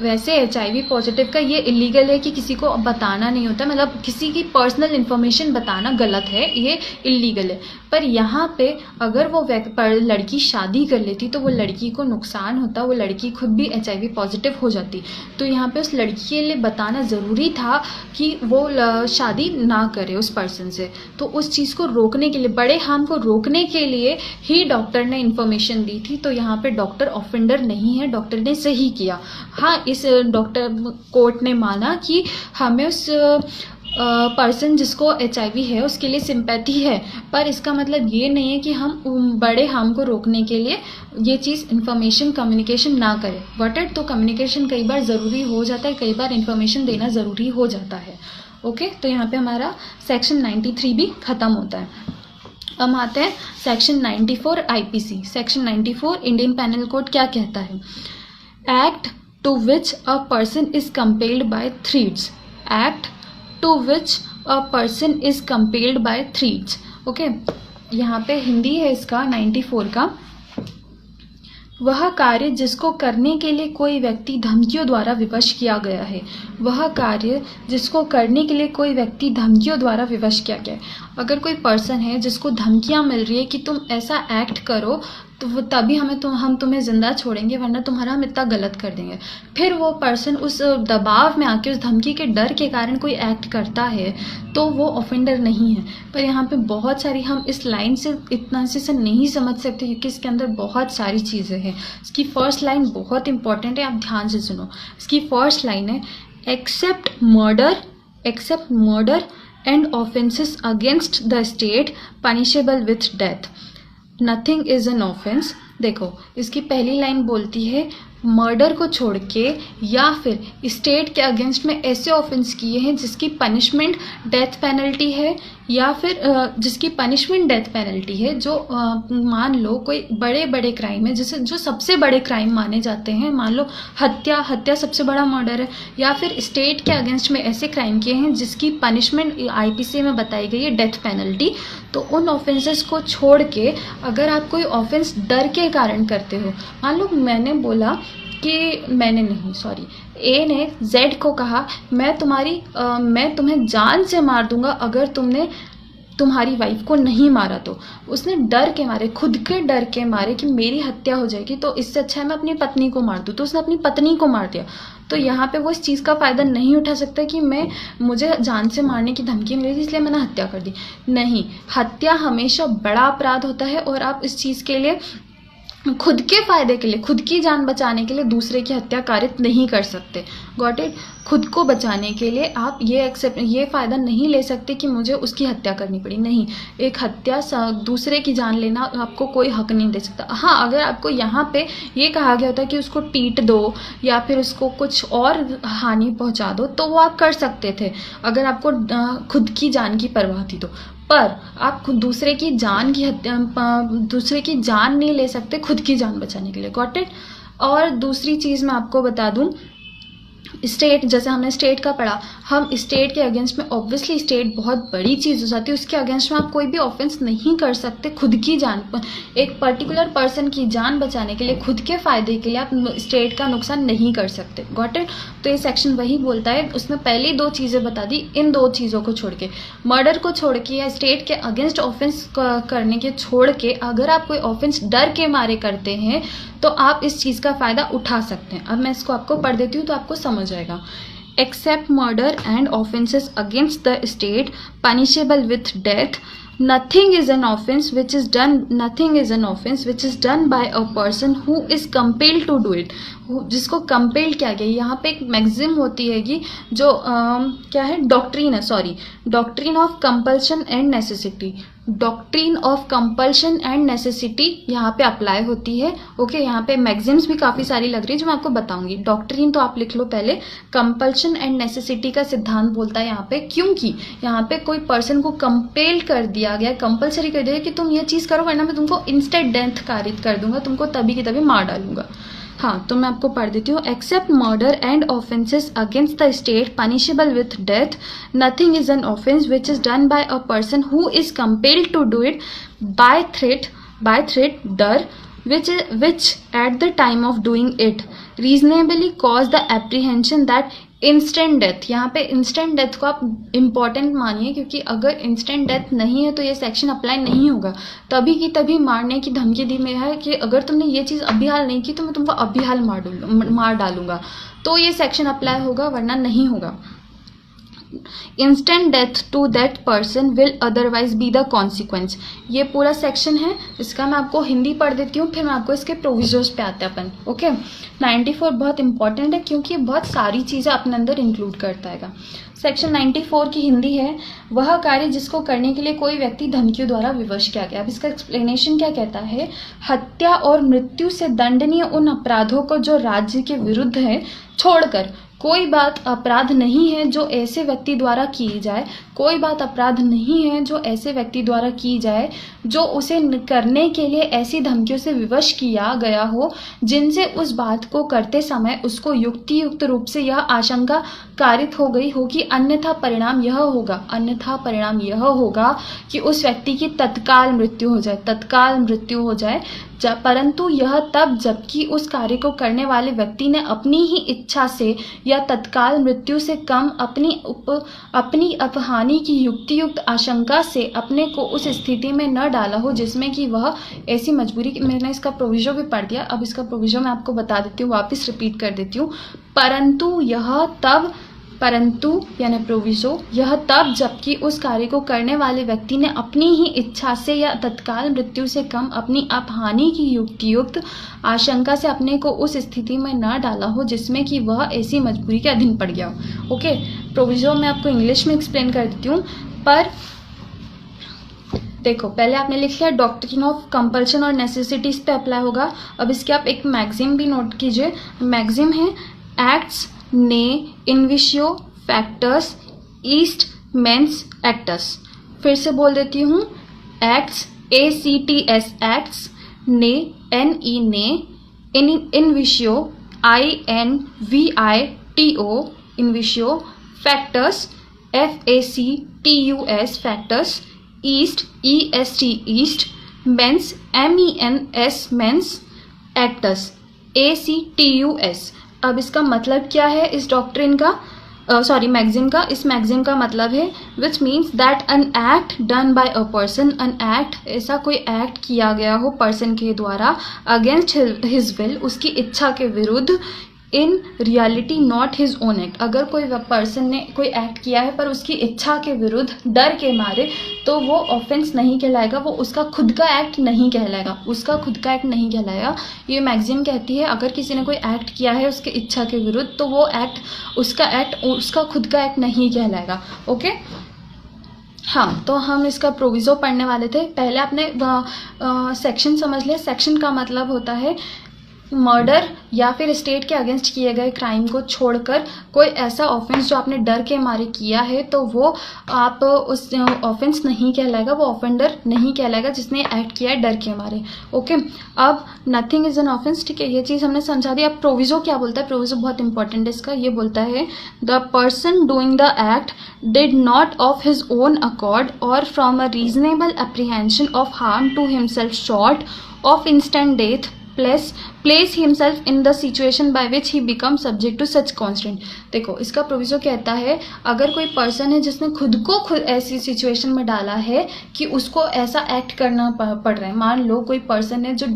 वैसे HIV पॉजिटिव का ये इलीगल है कि किसी को बताना नहीं होता, मतलब किसी की पर्सनल इन्फॉर्मेशन बताना गलत है, ये इलीगल है। पर यहाँ पे अगर वो लड़की शादी कर लेती तो वो लड़की को नुकसान होता, वो लड़की खुद भी HIV पॉजिटिव हो जाती। तो यहाँ पे उस लड़की के लिए बताना ज़रूरी था कि वो शादी ना करे उस पर्सन से। तो उस चीज़ को रोकने के लिए, बड़े हार्म को रोकने के लिए ही डॉक्टर ने इन्फॉर्मेशन दी थी। तो यहाँ पे डॉक्टर ऑफेंडर नहीं है, डॉक्टर ने सही किया। हाँ, इस कोर्ट ने माना कि हमें उस पर्सन जिसको HIV है उसके लिए सिंपैथी है, पर इसका मतलब ये नहीं है कि हम बड़े हार्म को रोकने के लिए ये चीज़ इन्फॉर्मेशन कम्युनिकेशन ना करें। What it? तो कम्युनिकेशन कई बार ज़रूरी हो जाता है, कई बार इन्फॉर्मेशन देना ज़रूरी हो जाता है। ओके, तो यहाँ पे हमारा सेक्शन 93 भी ख़त्म होता है। अब आते हैं section 94 IPC। Section 94 Indian penal code क्या कहता है? Act to which a person is compelled by threats. Act to which a person is compelled by threats. Okay, यहाँ पे हिंदी है इसका 94 का। वह कार्य जिसको करने के लिए कोई व्यक्ति धमकियों द्वारा विवश किया गया है। वह कार्य जिसको करने के लिए कोई व्यक्ति धमकियों द्वारा विवश किया गया है। अगर कोई पर्सन है जिसको धमकियां मिल रही है कि तुम ऐसा एक्ट करो तो वो तभी हम तुम्हें ज़िंदा छोड़ेंगे, वरना तुम्हारा हम इतना गलत कर देंगे। फिर वो पर्सन उस दबाव में आके, उस धमकी के डर के कारण कोई एक्ट करता है तो वो ऑफेंडर नहीं है। पर यहाँ पे बहुत सारी, हम इस लाइन से इतना से नहीं समझ सकते क्योंकि इसके अंदर बहुत सारी चीज़ें हैं। इसकी फर्स्ट लाइन बहुत इंपॉर्टेंट है, आप ध्यान से सुनो। इसकी फर्स्ट लाइन है, except murder and offences against the state punishable with death, nothing is an offence. देखो, इसकी पहली लाइन बोलती है मर्डर को छोड़ के या फिर स्टेट के अगेंस्ट में ऐसे ऑफेंस किए हैं जिसकी पनिशमेंट डेथ पेनल्टी है, या फिर जिसकी पनिशमेंट डेथ पेनल्टी है, जो मान लो कोई बड़े बड़े क्राइम है, जैसे जो सबसे बड़े क्राइम माने जाते हैं, मान लो हत्या सबसे बड़ा मर्डर है, या फिर स्टेट के अगेंस्ट में ऐसे क्राइम किए हैं जिसकी पनिशमेंट आईपीसी में बताई गई है डेथ पेनल्टी। तो उन ऑफेंसेस को छोड़ के अगर आप कोई ऑफेंस डर के कारण करते हो, मान लो मैंने बोला कि ए ने जेड को कहा मैं तुम्हें जान से मार दूंगा अगर तुमने तुम्हारी वाइफ को नहीं मारा। तो उसने डर के मारे, खुद के डर के मारे कि मेरी हत्या हो जाएगी, तो इससे अच्छा है मैं अपनी पत्नी को मार दूँ, तो उसने अपनी पत्नी को मार दिया। तो यहाँ पे वो इस चीज़ का फ़ायदा नहीं उठा सकता कि मुझे जान से मारने की धमकी मिली थी इसलिए मैंने हत्या कर दी। नहीं, हत्या हमेशा बड़ा अपराध होता है और आप इस चीज़ के लिए खुद के फायदे के लिए, खुद की जान बचाने के लिए दूसरे की हत्या कारित नहीं कर सकते। Got it? खुद को बचाने के लिए आप ये फ़ायदा नहीं ले सकते कि मुझे उसकी हत्या करनी पड़ी। नहीं, एक हत्या दूसरे की जान लेना आपको कोई हक नहीं दे सकता। हाँ, अगर आपको यहाँ पे ये कहा गया होता है कि उसको पीट दो या फिर उसको कुछ और हानि पहुँचा दो तो वो आप कर सकते थे, अगर आपको खुद की जान की परवाह थी तो। पर आप खुद दूसरे की जान नहीं ले सकते खुद की जान बचाने के लिए। Got it? और दूसरी चीज़ मैं आपको बता दूं, स्टेट, जैसे हमने स्टेट का पढ़ा, हम स्टेट के अगेंस्ट में, ऑब्वियसली स्टेट बहुत बड़ी चीज़ हो जाती है, उसके अगेंस्ट में आप कोई भी ऑफेंस नहीं कर सकते खुद की जान, एक पर्टिकुलर पर्सन की जान बचाने के लिए, खुद के फ़ायदे के लिए आप स्टेट का नुकसान नहीं कर सकते। Got it? तो ये सेक्शन वही बोलता है, उसने पहले दो चीज़ें बता दी, इन दो चीज़ों को छोड़ के, मर्डर को छोड़ के या स्टेट के अगेंस्ट ऑफेंस करने के छोड़ के, अगर आप कोई ऑफेंस डर के मारे करते हैं तो आप इस चीज़ का फ़ायदा उठा सकते हैं। अब मैं इसको आपको पढ़ देती हूँ तो आपको समझ आएगा। Except murder and offences against the state punishable with death, nothing is an offense which is done by a person who is compelled to do it, जिसको कंपेल्ड किया गया। यहाँ पे एक मैक्सिम होती है कि जो क्या है, doctrine of compulsion and necessity, doctrine of compulsion and necessity यहाँ पे अप्लाई होती है। ओके, यहाँ पे मैक्सिम्स भी काफ़ी सारी लग रही है जो मैं आपको बताऊंगी। डॉक्ट्रिन तो आप लिख लो पहले, कंपल्शन एंड नेसेसिटी का सिद्धांत बोलता है यहाँ पे, क्योंकि यहाँ पे कोई पर्सन को कंपेल कर दिया गया, कंपल्सरी कर दिया कि तुम ये चीज़ करो वरना मैं तुमको इंस्टेंट डेथ कारित कर दूंगा, तुमको तभी की तभी मार डालूंगा। हाँ, तो मैं आपको पढ़ देती हूँ। Except murder and offences against the state punishable with death, nothing is an offence which is done by a person who is compelled to do it by threat, डर, which at the time of doing it reasonably cause the apprehension that instant death, यहाँ पे instant death को आप important मानिए, क्योंकि अगर instant death नहीं है तो ये सेक्शन अप्लाई नहीं होगा। तभी की तभी मारने की धमकी दी में है कि अगर तुमने ये चीज़ अभी हाल नहीं की तो मैं तुमको अभी हाल मार डालूंगा, तो ये सेक्शन अप्लाई होगा, वरना नहीं होगा। Instant death to that person will otherwise be the consequence, ये पूरा सेक्शन है। इसका मैं आपको हिंदी पढ़ देती हूँ, फिर मैं आपको इसके प्रोविजर्स पे आते हैं अपन। ओके, 94 बहुत इंपॉर्टेंट है क्योंकि ये बहुत सारी चीज़ें अपने अंदर इंक्लूड करता है। सेक्शन 94 की हिंदी है, वह कार्य जिसको करने के लिए कोई व्यक्ति धमकियों द्वारा विवश किया गया। अब इसका एक्सप्लेनेशन क्या कहता है, हत्या और मृत्यु से दंडनीय उन अपराधों को जो राज्य के विरुद्ध है छोड़कर कोई बात अपराध नहीं है जो ऐसे व्यक्ति द्वारा की जाए, कोई बात अपराध नहीं है जो ऐसे व्यक्ति द्वारा की जाए जो उसे करने के लिए ऐसी धमकियों से विवश किया गया हो जिनसे उस बात को करते समय उसको युक्तियुक्त रूप से यह आशंका कारित हो गई हो कि अन्यथा परिणाम यह होगा कि उस व्यक्ति की तत्काल मृत्यु हो जाए, परंतु यह तब जबकि उस कार्य को करने वाले व्यक्ति ने अपनी ही इच्छा से या तत्काल मृत्यु से कम अपनी अपहानि की युक्तियुक्त आशंका से अपने को उस स्थिति में न डाला हो जिसमें कि वह ऐसी मजबूरी की, मैंने इसका प्रोविजो भी पढ़ दिया, अब इसका प्रोविजो मैं आपको बता देती हूँ, वापस रिपीट कर देती हूँ। परंतु यानी प्रोविजो यह तब जबकि उस कार्य को करने वाले व्यक्ति ने अपनी ही इच्छा से या तत्काल मृत्यु से कम अपनी अपहानि की युक्तियुक्त आशंका से अपने को उस स्थिति में न डाला हो जिसमें कि वह ऐसी मजबूरी के अधीन पड़ गया हो। ओके, प्रोविजो मैं आपको इंग्लिश में एक्सप्लेन कर देती हूँ। पर देखो, पहले आपने लिख लिया डॉक्ट्रिन ऑफ कंपल्शन और नेसेसिटीज पे अप्लाई होगा। अब इसके आप एक मैगजीम भी नोट कीजिए। मैगजीम है एक्ट्स ने इनविशियो फैक्टर्स ईस्ट मेंस एक्टस। फिर से बोल देती हूँ, एक्ट्स ACTS एक्ट्स ने NE ने इनविशियो INVITO इनविशियो फैक्टर्स FACTUS फैक्टर्स ईस्ट EST ईस्ट मेंस MENS मेंस एक्टस ACTUS। अब इसका मतलब क्या है इस डॉक्ट्रिन का, मैगजीम का? इस मैगजीम का मतलब है which means that an act done by a person, an act ऐसा कोई एक्ट किया गया हो पर्सन के द्वारा अगेंस्ट हिज विल, उसकी इच्छा के विरुद्ध, in reality not his own act. अगर कोई पर्सन ने कोई एक्ट किया है पर उसकी इच्छा के विरुद्ध, डर के मारे, तो वो ऑफेंस नहीं कहलाएगा, वो उसका खुद का एक्ट नहीं कहलाएगा, उसका खुद का एक्ट नहीं कहलाएगा। ये मैगजीम कहती है अगर किसी ने कोई एक्ट किया है उसके इच्छा के विरुद्ध तो वो एक्ट उसका खुद का एक्ट नहीं कहलाएगा। ओके, हाँ, तो हम इसका प्रोविजो पढ़ने वाले थे। पहले आपने सेक्शन समझ लिया। सेक्शन का मतलब होता है मर्डर या फिर स्टेट के अगेंस्ट किए गए क्राइम को छोड़कर कोई ऐसा ऑफेंस जो आपने डर के मारे किया है, तो वो आप उस ऑफेंस नहीं कहलाएगा, वो ऑफेंडर नहीं कहलाएगा जिसने एक्ट किया है डर के मारे। ओके, अब नथिंग इज एन ऑफेंस, ठीक है, ये चीज़ हमने समझा दी। अब प्रोविजो क्या बोलता है? प्रोविजो बहुत इंपॉर्टेंट है इसका। ये बोलता है the person doing the act did not of his own accord or from a reasonable apprehension of harm to himself short of instant death place himself in the situation by which he becomes subject to such constraint। देखो, इसका proviso कहता है अगर कोई person है जिसने खुद ऐसी सिचुएशन में डाला है कि उसको ऐसा एक्ट करना पड़ रहा है। मान लो कोई पर्सन है जो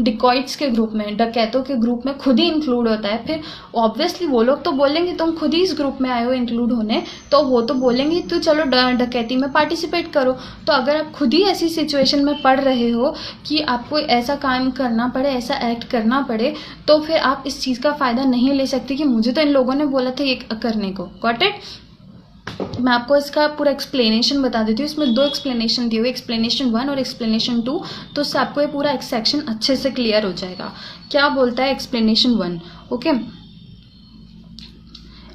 डिकॉइट्स के ग्रुप में, डकैतों के ग्रुप में खुद ही इंक्लूड होता है, फिर ऑब्वियसली वो लोग तो बोलेंगे तुम खुद ही इस ग्रुप में आए हो इंक्लूड होने, तो वो तो बोलेंगे तो चलो डकैती में पार्टिसिपेट करो। तो अगर आप खुद ही ऐसी सिचुएशन में पड़ रहे हो कि आपको ऐसा काम करना पड़े, ऐसा एक्ट करना पड़े, तो फिर आप इस चीज़ का फ़ायदा नहीं ले सकते कि मुझे तो इन लोगों ने बोला था ये करने को। Got it? मैं आपको इसका पूरा एक्सप्लेनेशन बता देती हूँ। इसमें 2 एक्सप्लेनेशन दिए हुए, एक्सप्लेनेशन 1 और एक्सप्लेनेशन 2, तो उससे आपको ये पूरा एक सेक्शन अच्छे से क्लियर हो जाएगा। क्या बोलता है explanation 1? Okay,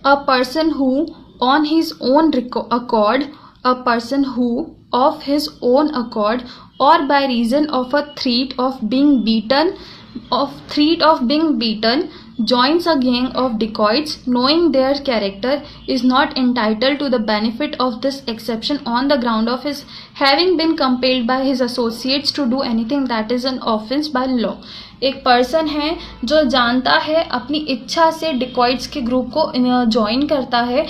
a person who on his own accord, a person who of his own accord or by reason of a threat of being beaten joins a gang of dacoits knowing their character is not entitled to the benefit of this exception on the ground of his having been compelled by his associates to do anything that is an offense by law। एक पर्सन है जो जानता है अपनी इच्छा से डिकॉइट्स के ग्रुप को ज्वाइन करता है,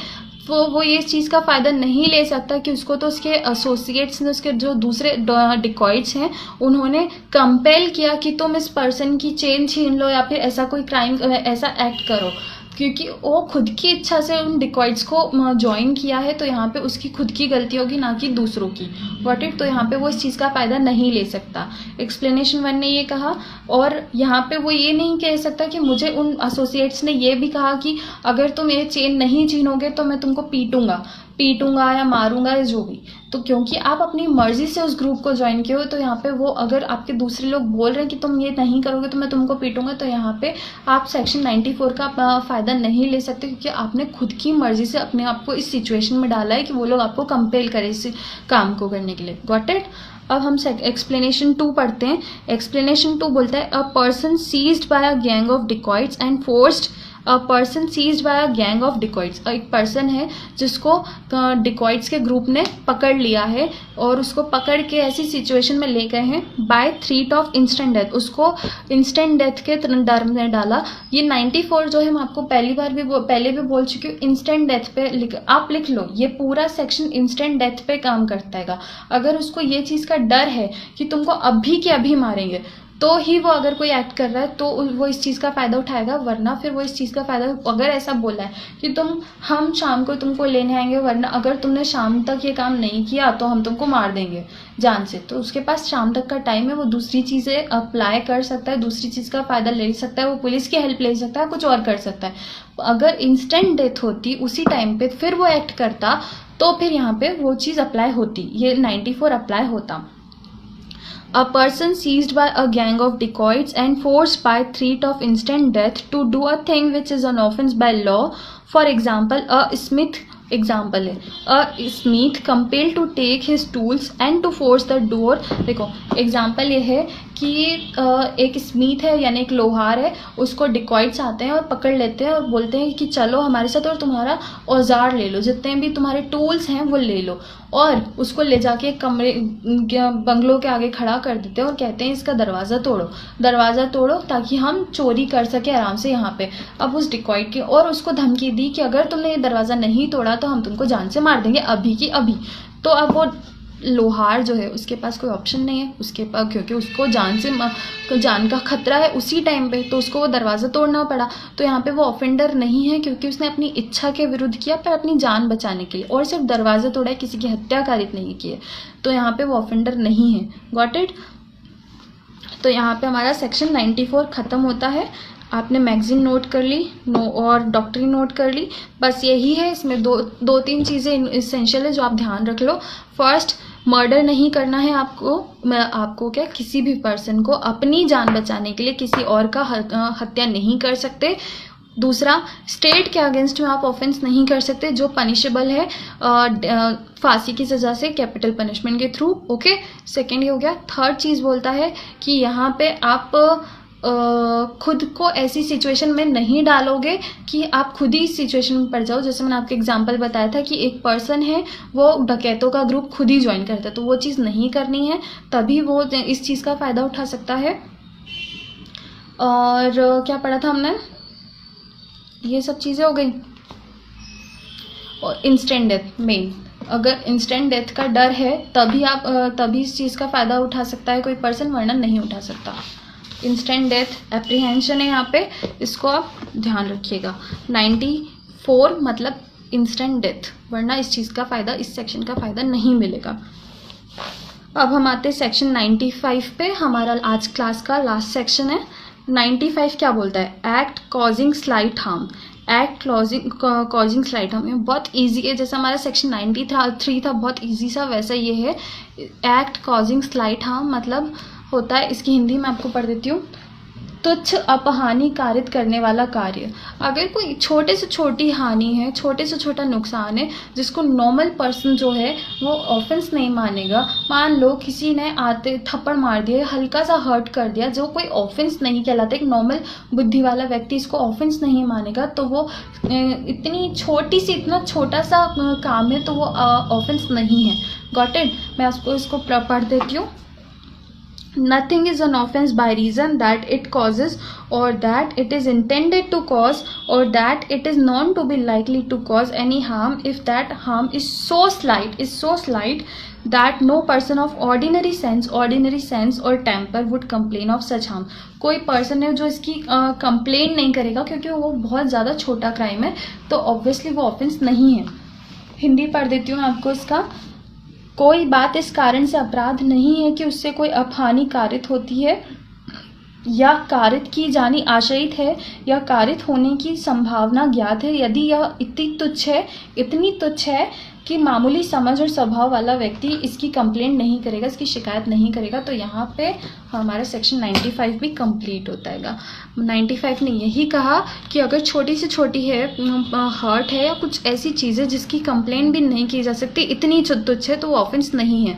वो ये चीज़ का फ़ायदा नहीं ले सकता कि उसको तो उसके एसोसिएट्स ने, उसके जो दूसरे डिकॉइट्स हैं, उन्होंने कंपेल किया कि तुम इस पर्सन की चेन छीन लो या फिर ऐसा कोई क्राइम, ऐसा एक्ट करो, क्योंकि वो खुद की इच्छा से उन डिकॉइट्स को ज्वाइन किया है। तो यहाँ पे उसकी खुद की गलती होगी, ना कि दूसरों की। What it? तो यहाँ पे वो इस चीज़ का फ़ायदा नहीं ले सकता। एक्सप्लेनेशन 1 ने ये कहा, और यहाँ पे वो ये नहीं कह सकता कि मुझे उन एसोसिएट्स ने ये भी कहा कि अगर तुम ये चेन नहीं छीनोगे तो मैं तुमको पीटूंगा या मारूंगा या जो भी। तो क्योंकि आप अपनी मर्जी से उस ग्रुप को ज्वाइन किए हो, तो यहाँ पे वो अगर आपके दूसरे लोग बोल रहे हैं कि तुम ये नहीं करोगे तो मैं तुमको पीटूंगा, तो यहाँ पे आप सेक्शन 94 का फ़ायदा नहीं ले सकते, क्योंकि आपने खुद की मर्जी से अपने आप को इस सिचुएशन में डाला है कि वो लोग आपको कंपेल करें इस काम को करने के लिए। Got it? अब हम एक्सप्लेनेशन 2 पढ़ते हैं। एक्सप्लेनेशन 2 बोलता है a person seized by a gang of dacoits and forced a person seized by a gang of dacoits, एक पर्सन है जिसको डिकॉइट्स के ग्रुप ने पकड़ लिया है और उसको पकड़ के ऐसी सिचुएशन में ले गए हैं by threat of instant death, उसको इंस्टेंट डेथ के डर में डाला। ये 94 जो है मैं आपको पहले भी बोल चुकी हूँ, इंस्टेंट डेथ पे आप लिख लो, ये पूरा सेक्शन इंस्टेंट डेथ पे काम करता है। अगर उसको ये चीज़ का डर है कि तुमको अभी के अभी मारेंगे तो ही वो अगर कोई एक्ट कर रहा है तो वो इस चीज़ का फ़ायदा उठाएगा, वरना फिर वो इस चीज़ का फ़ायदा, अगर ऐसा बोला है कि हम शाम को तुमको लेने आएंगे, वरना अगर तुमने शाम तक ये काम नहीं किया तो हम तुमको मार देंगे जान से, तो उसके पास शाम तक का टाइम है, वो दूसरी चीज़ें अप्लाई कर सकता है, दूसरी चीज़ का फ़ायदा ले सकता है, वो पुलिस की हेल्प ले सकता है, कुछ और कर सकता है। अगर इंस्टेंट डेथ होती उसी टाइम पे फिर वो एक्ट करता तो फिर यहाँ पे वो चीज़ अप्लाई होती, ये 94 अप्लाई होता। A person seized by a gang of dacoits and forced by threat of instant death to do a thing which is an offense by law. For example, a smith example है, a smith compel to take his tools and to force the door. देखो example ये है कि एक Smith है यानी एक लोहार है, उसको डिकॉइट्स आते हैं और पकड़ लेते हैं और बोलते हैं कि चलो हमारे साथ और तुम्हारा औजार ले लो, जितने भी तुम्हारे टूल्स हैं वो ले लो, और उसको ले जाके कमरे बंगलों के आगे खड़ा कर देते हैं और कहते हैं इसका दरवाज़ा तोड़ो ताकि हम चोरी कर सके आराम से यहाँ पे। अब उस डिकॉइट की और उसको धमकी दी कि अगर तुमने ये दरवाज़ा नहीं तोड़ा तो हम तुमको जान से मार देंगे अभी की अभी। तो अब वो लोहार जो है उसके पास कोई ऑप्शन नहीं है उसके पास, क्योंकि उसको जान का खतरा है उसी टाइम पे, तो उसको वो दरवाज़ा तोड़ना पड़ा। तो यहाँ पे वो ऑफेंडर नहीं है क्योंकि उसने अपनी इच्छा के विरुद्ध किया पर अपनी जान बचाने के लिए, और सिर्फ दरवाज़ा तोड़ा है, किसी की हत्या कारित नहीं की है, तो यहाँ पे वो ऑफेंडर नहीं है। Got it? तो यहाँ पे हमारा सेक्शन 94 ख़त्म होता है। आपने मैगज़ीन नोट कर ली और डॉक्ट्रिन नोट कर ली, बस यही है। इसमें दो तीन चीज़ें इसेंशियल है जो आप ध्यान रख लो। फर्स्ट, मर्डर नहीं करना है आपको क्या किसी भी पर्सन को अपनी जान बचाने के लिए किसी और का हत्या नहीं कर सकते। दूसरा, स्टेट के अगेंस्ट में आप ऑफेंस नहीं कर सकते जो पनिशेबल है फांसी की सज़ा से, कैपिटल पनिशमेंट के थ्रू। ओके, सेकेंड ये हो गया। थर्ड चीज़ बोलता है कि यहाँ पे आप खुद को ऐसी सिचुएशन में नहीं डालोगे कि आप खुद ही इस सिचुएशन में पड़ जाओ। जैसे मैंने आपको एग्जांपल बताया था कि एक पर्सन है वो डकैतों का ग्रुप खुद ही ज्वाइन करता है, तो वो चीज़ नहीं करनी है, तभी वो इस चीज़ का फ़ायदा उठा सकता है। और क्या पढ़ा था हमने, ये सब चीज़ें हो गई। और इंस्टेंट डेथ मेन, अगर इंस्टेंट डेथ का डर है तभी इस चीज़ का फ़ायदा उठा सकता है कोई पर्सन, वरना नहीं उठा सकता। इंस्टेंट डेथ एप्रीहेंशन है यहाँ पे, इसको आप ध्यान रखिएगा। 94 मतलब इंस्टेंट डेथ, वरना इस चीज़ का फ़ायदा, इस सेक्शन का फ़ायदा नहीं मिलेगा। अब हम आते हैं सेक्शन 95 पे, हमारा आज क्लास का लास्ट सेक्शन है। 95 क्या बोलता है? Act causing slight harm. Act causing slight harm, ये बहुत इजी है, जैसा हमारा सेक्शन 93 था बहुत इजी सा, वैसा ये है। एक्ट कॉजिंग स्लाइट हार्म मतलब होता है, इसकी हिंदी में आपको पढ़ देती हूँ, तुच्छ अपहानि कारित करने वाला कार्य। अगर कोई छोटे से छोटी हानि है, छोटे से छोटा नुकसान है जिसको नॉर्मल पर्सन जो है वो ऑफेंस नहीं मानेगा, मान लो किसी ने आते थप्पड़ मार दिया, हल्का सा हर्ट कर दिया, जो कोई ऑफेंस नहीं कहलाता, एक नॉर्मल बुद्धि वाला व्यक्ति इसको ऑफेंस नहीं मानेगा, तो वो इतनी छोटी सी, इतना छोटा सा काम है तो वो ऑफेंस नहीं है। Got it? मैं आपको इसको पढ़ देती हूँ। Nothing is an offense by reason that it causes or that it is intended to cause or that it is known to be likely to cause any harm if that harm is so slight that no person of ordinary sense or temper would complain of such harm। कोई person है जो इसकी complain नहीं करेगा क्योंकि वो बहुत ज़्यादा छोटा क्राइम है, तो ऑब्वियसली वो ऑफेंस नहीं है। हिंदी पढ़ देती हूँ आपको इसका। कोई बात इस कारण से अपराध नहीं है कि उससे कोई अपहानि कारित होती है या कारित की जानी आशयित है या कारित होने की संभावना ज्ञात है, यदि यह इतनी तुच्छ है कि मामूली समझ और स्वभाव वाला व्यक्ति इसकी कंप्लेंट नहीं करेगा, इसकी शिकायत नहीं करेगा। तो यहाँ पे हमारा सेक्शन 95 भी कंप्लीट होता है। 95 ने यही कहा कि अगर छोटी से छोटी है, हर्ट है या कुछ ऐसी चीज़ें जिसकी कंप्लेंट भी नहीं की जा सकती, इतनी तुच्छ है, तो वो ऑफेंस नहीं है।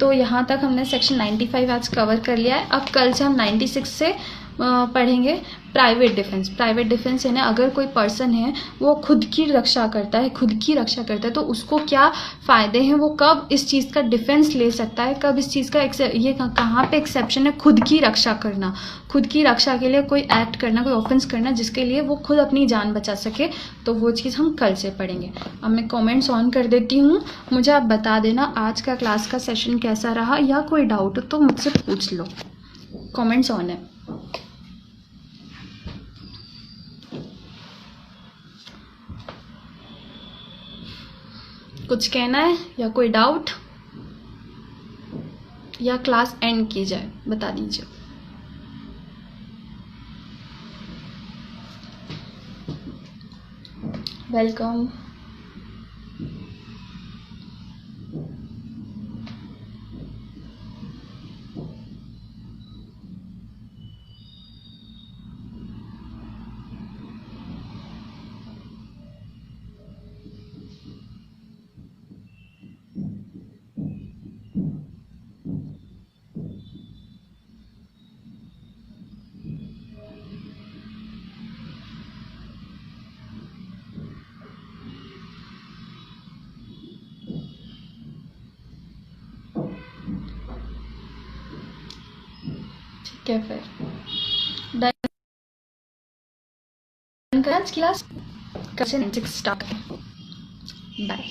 तो यहाँ तक हमने सेक्शन 95 आज कवर कर लिया है। अब कल से हम 96 से पढ़ेंगे प्राइवेट डिफेंस। प्राइवेट डिफेंस यानी अगर कोई पर्सन है वो खुद की रक्षा करता है तो उसको क्या फ़ायदे हैं, वो कब इस चीज़ का डिफेंस ले सकता है, कब इस चीज़ का ये कहाँ पे एक्सेप्शन है खुद की रक्षा करना, खुद की रक्षा के लिए कोई एक्ट करना, कोई ऑफेंस करना जिसके लिए वो खुद अपनी जान बचा सके, तो वो चीज़ हम कल से पढ़ेंगे। अब मैं कमेंट्स ऑन कर देती हूँ, मुझे आप बता देना आज का क्लास का सेशन कैसा रहा, या कोई डाउट हो तो मुझसे पूछ लो। कमेंट्स ऑन है। कुछ कहना है या कोई डाउट, या क्लास एंड की जाए, बता दीजिए। वेलकम। ठीक है, फिर डन कर आज क्लास, कल से 6 स्टार्ट करें। बाय।